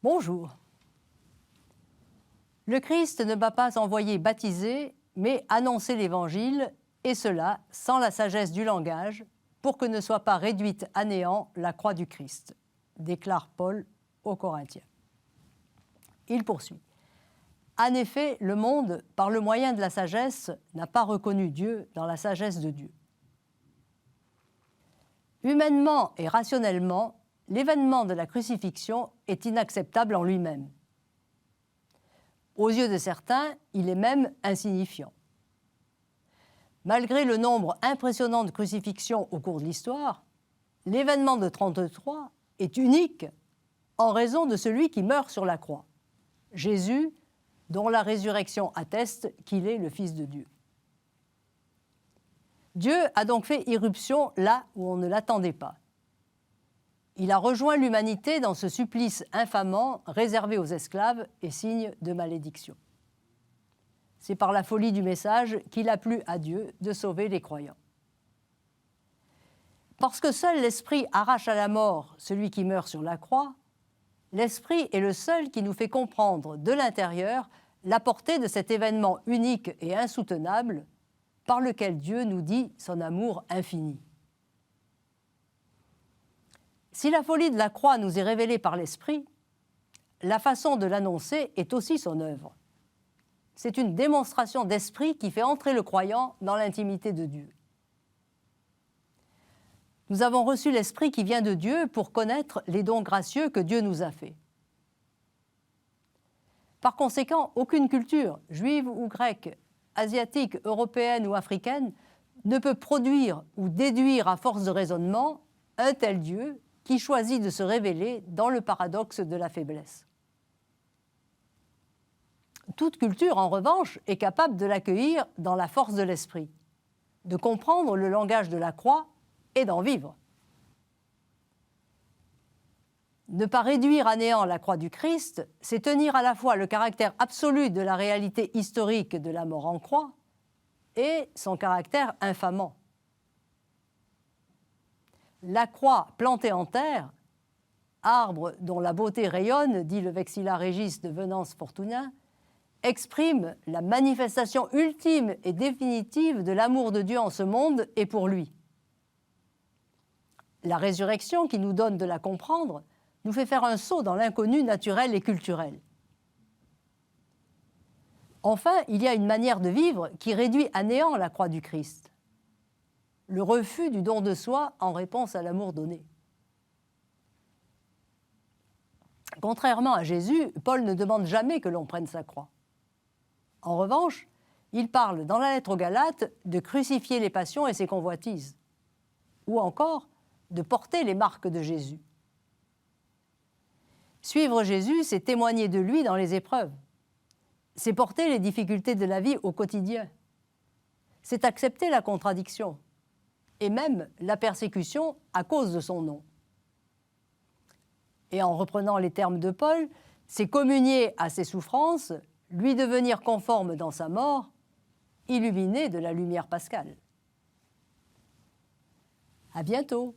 Bonjour. Le Christ ne m'a pas envoyé baptiser, mais annoncer l'Évangile, et cela sans la sagesse du langage, pour que ne soit pas réduite à néant la croix du Christ, déclare Paul aux Corinthiens. Il poursuit. En effet, le monde, par le moyen de la sagesse, n'a pas reconnu Dieu dans la sagesse de Dieu. Humainement et rationnellement, l'événement de la crucifixion est inacceptable en lui-même. Aux yeux de certains, il est même insignifiant. Malgré le nombre impressionnant de crucifixions au cours de l'histoire, l'événement de 1933 est unique en raison de celui qui meurt sur la croix, Jésus, dont la résurrection atteste qu'il est le Fils de Dieu. Dieu a donc fait irruption là où on ne l'attendait pas. Il a rejoint l'humanité dans ce supplice infamant réservé aux esclaves et signe de malédiction. C'est par la folie du message qu'il a plu à Dieu de sauver les croyants. Parce que seul l'Esprit arrache à la mort celui qui meurt sur la croix, l'Esprit est le seul qui nous fait comprendre de l'intérieur la portée de cet événement unique et insoutenable par lequel Dieu nous dit son amour infini. Si la folie de la croix nous est révélée par l'Esprit, la façon de l'annoncer est aussi son œuvre. C'est une démonstration d'esprit qui fait entrer le croyant dans l'intimité de Dieu. Nous avons reçu l'Esprit qui vient de Dieu pour connaître les dons gracieux que Dieu nous a faits. Par conséquent, aucune culture, juive ou grecque, asiatique, européenne ou africaine, ne peut produire ou déduire à force de raisonnement un tel Dieu qui choisit de se révéler dans le paradoxe de la faiblesse. Toute culture, en revanche, est capable de l'accueillir dans la force de l'esprit, de comprendre le langage de la croix et d'en vivre. Ne pas réduire à néant la croix du Christ, c'est tenir à la fois le caractère absolu de la réalité historique de la mort en croix et son caractère infamant. La croix plantée en terre, arbre dont la beauté rayonne, dit le vexilla regis de Venance Fortunin, exprime la manifestation ultime et définitive de l'amour de Dieu en ce monde et pour lui. La résurrection, qui nous donne de la comprendre, nous fait faire un saut dans l'inconnu naturel et culturel. Enfin, il y a une manière de vivre qui réduit à néant la croix du Christ. Le refus du don de soi en réponse à l'amour donné. Contrairement à Jésus, Paul ne demande jamais que l'on prenne sa croix. En revanche, il parle dans la lettre aux Galates de crucifier les passions et ses convoitises, ou encore de porter les marques de Jésus. Suivre Jésus, c'est témoigner de lui dans les épreuves. C'est porter les difficultés de la vie au quotidien. C'est accepter la contradiction et même la persécution à cause de son nom. Et en reprenant les termes de Paul, c'est communier à ses souffrances, lui devenir conforme dans sa mort, illuminé de la lumière pascale. À bientôt.